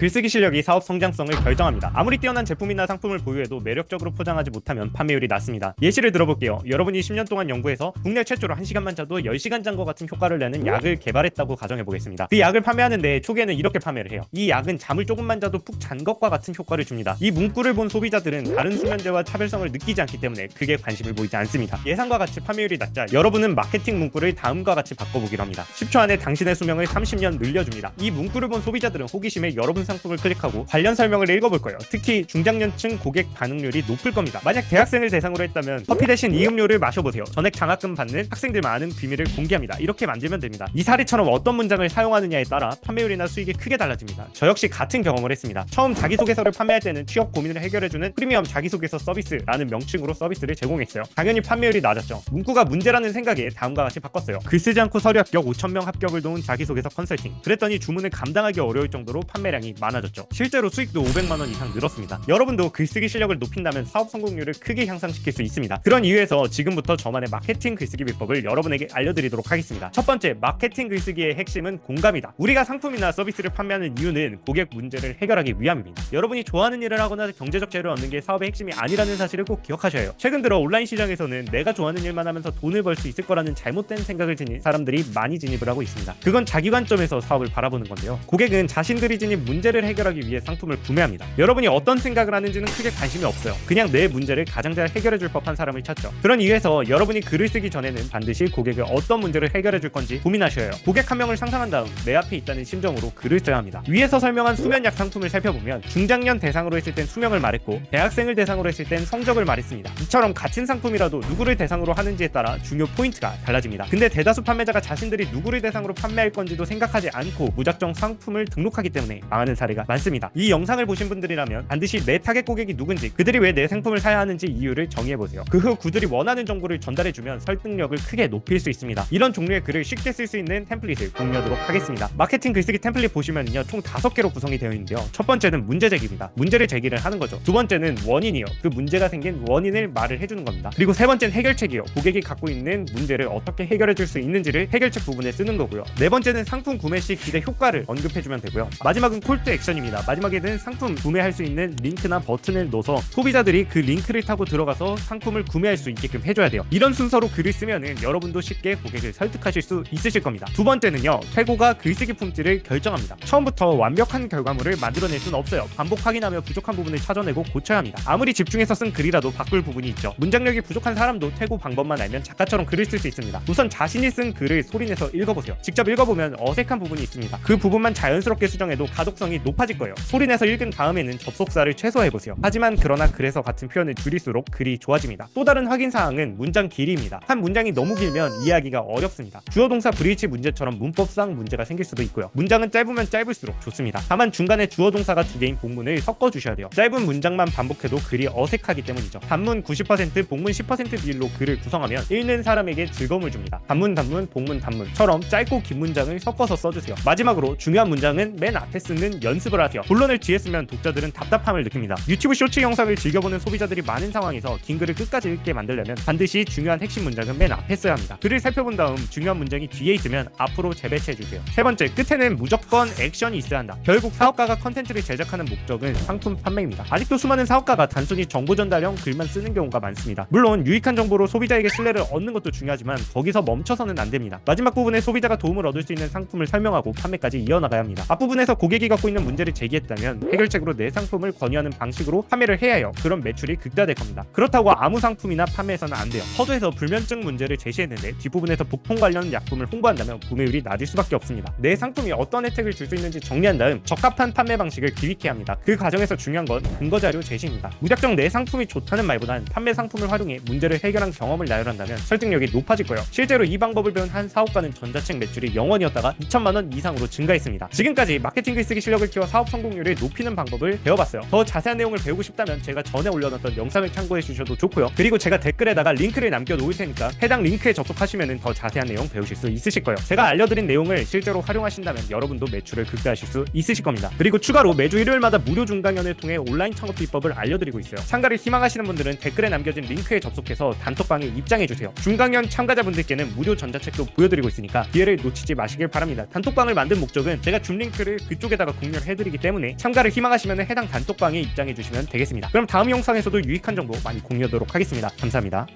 글쓰기 실력이 사업 성장성을 결정합니다. 아무리 뛰어난 제품이나 상품을 보유해도 매력적으로 포장하지 못하면 판매율이 낮습니다. 예시를 들어볼게요. 여러분이 10년 동안 연구해서 국내 최초로 1시간만 자도 10시간 잔 것 같은 효과를 내는 약을 개발했다고 가정해보겠습니다. 그 약을 판매하는데 초기에는 이렇게 판매를 해요. 이 약은 잠을 조금만 자도 푹 잔 것과 같은 효과를 줍니다. 이 문구를 본 소비자들은 다른 수면제와 차별성을 느끼지 않기 때문에 크게 관심을 보이지 않습니다. 예상과 같이 판매율이 낮자 여러분은 마케팅 문구를 다음과 같이 바꿔보기로 합니다. 10초 안에 당신의 수명을 30년 늘려줍니다. 이 문구를 본 소비자들은 호기심에 여러분 상품을 클릭하고 관련 설명을 읽어볼 거예요. 특히 중장년층 고객 반응률이 높을 겁니다. 만약 대학생을 대상으로 했다면 커피 대신 이 음료를 마셔보세요. 전액 장학금 받는 학생들만 아는 비밀을 공개합니다. 이렇게 만들면 됩니다. 이 사례처럼 어떤 문장을 사용하느냐에 따라 판매율이나 수익이 크게 달라집니다. 저 역시 같은 경험을 했습니다. 처음 자기소개서를 판매할 때는 취업 고민을 해결해주는 프리미엄 자기소개서 서비스라는 명칭으로 서비스를 제공했어요. 당연히 판매율이 낮았죠. 문구가 문제라는 생각에 다음과 같이 바꿨어요. 글 쓰지 않고 서류 합격 5,000명 합격을 도운 자기소개서 컨설팅. 그랬더니 주문을 감당하기 어려울 정도로 판매량이 많아졌죠. 실제로 수익도 500만원 이상 늘었습니다. 여러분도 글쓰기 실력을 높인다면 사업 성공률을 크게 향상시킬 수 있습니다. 그런 이유에서 지금부터 저만의 마케팅 글쓰기 비법을 여러분에게 알려드리도록 하겠습니다. 첫 번째, 마케팅 글쓰기의 핵심은 공감이다. 우리가 상품이나 서비스를 판매하는 이유는 고객 문제를 해결하기 위함입니다. 여러분이 좋아하는 일을 하거나 경제적 재료를 얻는 게 사업의 핵심이 아니라는 사실을 꼭 기억하셔야 해요. 최근 들어 온라인 시장에서는 내가 좋아하는 일만 하면서 돈을 벌 수 있을 거라는 잘못된 생각을 지닌 사람들이 많이 진입을 하고 있습니다. 그건 자기 관점에서 사업을 바라보는 건데요. 고객은 자신들이 지닌 문제를 해결하기 위해 상품을 구매합니다. 여러분이 어떤 생각을 하는지는 크게 관심이 없어요. 그냥 내 문제를 가장 잘 해결해줄 법한 사람을 찾죠. 그런 이유에서 여러분이 글을 쓰기 전에는 반드시 고객의 어떤 문제를 해결해줄 건지 고민하셔야 해요. 고객 한 명을 상상한 다음 내 앞에 있다는 심정으로 글을 써야 합니다. 위에서 설명한 수면약 상품을 살펴보면 중장년 대상으로 했을 땐 수명을 말했고 대학생을 대상으로 했을 땐 성적을 말했습니다. 이처럼 같은 상품이라도 누구를 대상으로 하는지에 따라 중요 포인트가 달라집니다. 근데 대다수 판매자가 자신들이 누구를 대상으로 판매할 건지도 생각하지 않고 무작정 상품을 등록하기 때문에 망하는 사례가 많습니다. 이 영상을 보신 분들이라면 반드시 내 타겟 고객이 누군지, 그들이 왜 내 상품을 사야 하는지 이유를 정의해보세요. 그 후 그들이 원하는 정보를 전달해주면 설득력을 크게 높일 수 있습니다. 이런 종류의 글을 쉽게 쓸 수 있는 템플릿을 공유하도록 하겠습니다. 마케팅 글쓰기 템플릿 보시면요, 총 5개로 구성이 되어 있는데요. 첫 번째는 문제 제기입니다. 문제를 제기를 하는 거죠. 두 번째는 원인이요. 그 문제가 생긴 원인을 말을 해주는 겁니다. 그리고 세 번째는 해결책이요. 고객이 갖고 있는 문제를 어떻게 해결해 줄 수 있는지를 해결책 부분에 쓰는 거고요. 네 번째는 상품 구매 시 기대 효과를 언급해주면 되고요. 마지막은 콜투 액션입니다. 마지막에는 상품 구매할 수 있는 링크나 버튼을 넣어서 소비자들이 그 링크를 타고 들어가서 상품을 구매할 수 있게끔 해줘야 돼요. 이런 순서로 글을 쓰면은 여러분도 쉽게 고객을 설득하실 수 있으실 겁니다. 두 번째는요, 최고가 글쓰기 품질을 결정합니다. 처음부터 완벽한 결과물을 만들어낼 수는 없어요. 반복 확인하며 부족한 부분을 찾아내고 고쳐야 합니다. 아무리 집중해서 쓴 글이라도 바꿀 부분이 있죠. 문장력이 부족한 사람도 최고 방법만 알면 작가처럼 글을 쓸 수 있습니다. 우선 자신이 쓴 글을 소리내서 읽어보세요. 직접 읽어보면 어색한 부분이 있습니다. 그 부분만 자연스럽게 수정해도 가독성이 높아질 거예요. 소리내서 읽은 다음에는 접속사를 최소화해보세요. 하지만 그러나 그래서 같은 표현을 줄일수록 글이 좋아집니다. 또 다른 확인사항은 문장 길이입니다. 한 문장이 너무 길면 이해하기가 어렵습니다. 주어 동사 브리치 문제처럼 문법상 문제가 생길 수도 있고요. 문장은 짧으면 짧을수록 좋습니다. 다만 중간에 주어 동사가 2개인 복문을 섞어주셔야 돼요. 짧은 문장만 반복해도 글이 어색하기 때문이죠. 단문 90%, 복문 10% 비율로 글을 구성하면 읽는 사람에게 즐거움을 줍니다. 단문, 복문, 단문처럼 짧고 긴 문장을 섞어서 써주세요. 마지막으로 중요한 문장은 맨 앞에 쓰는 연습을 하세요. 본론을 뒤에 쓰면 독자들은 답답함을 느낍니다. 유튜브 쇼츠 영상을 즐겨보는 소비자들이 많은 상황에서 긴 글을 끝까지 읽게 만들려면 반드시 중요한 핵심 문장은 맨 앞에 써야 합니다. 글을 살펴본 다음 중요한 문장이 뒤에 있으면 앞으로 재배치해주세요. 세 번째, 끝에는 무조건 액션이 있어야 한다. 결국 사업가가 컨텐츠를 제작하는 목적은 상품 판매입니다. 아직도 수많은 사업가가 단순히 정보 전달형 글만 쓰는 경우가 많습니다. 물론 유익한 정보로 소비자에게 신뢰를 얻는 것도 중요하지만 거기서 멈춰서는 안 됩니다. 마지막 부분에 소비자가 도움을 얻을 수 있는 상품을 설명하고 판매까지 이어나가야 합니다. 앞부분에서 고객이 갖고 있는 문제를 제기했다면 해결책으로 내 상품을 권유하는 방식으로 판매를 해야 해요. 그럼 매출이 극대화될 겁니다. 그렇다고 아무 상품이나 판매해서는 안 돼요. 서두에서 불면증 문제를 제시했는데 뒷부분에서 복통 관련 약품을 홍보한다면 구매율이 낮을 수밖에 없습니다. 내 상품이 어떤 혜택을 줄 수 있는지 정리한 다음 적합한 판매 방식을 기획해야 합니다. 그 과정에서 중요한 건 근거자료 제시입니다. 무작정 내 상품이 좋다는 말보단 판매 상품을 활용해 문제를 해결한 경험을 나열한다면 설득력이 높아질 거예요. 실제로 이 방법을 배운 한 사업가는 전자책 매출이 0원이었다가 2천만원 이상으로 증가했습니다. 지금까지 마케팅 글쓰기 실력을 키워 사업 성공률을 높이는 방법을 배워봤어요. 더 자세한 내용을 배우고 싶다면 제가 전에 올려놨던 영상을 참고해 주셔도 좋고요. 그리고 제가 댓글에다가 링크를 남겨놓을 테니까 해당 링크에 접속하시면 더 자세한 내용 배우실 수 있으실 거예요. 제가 알려드린 내용을 실제로 활용하신다면 여러분도 매출을 극대화하실 수 있으실 겁니다. 그리고 추가로 매주 일요일마다 무료 중강연을 통해 온라인 창업 비법을 알려드리고 있어요. 참가를 희망하시는 분들은 댓글에 남겨진 링크에 접속해서 단톡방에 입장해주세요. 중강연 참가자분들께는 무료 전자책도 보여드리고 있으니까 기회를 놓치지 마시길 바랍니다. 단톡방을 만든 목적은 제가 줌 링크를 그쪽에다가 공유 공유를 해드리기 때문에 참가를 희망하시면 해당 단톡방에 입장해 주시면 되겠습니다. 그럼 다음 영상에서도 유익한 정보 많이 공유하도록 하겠습니다. 감사합니다.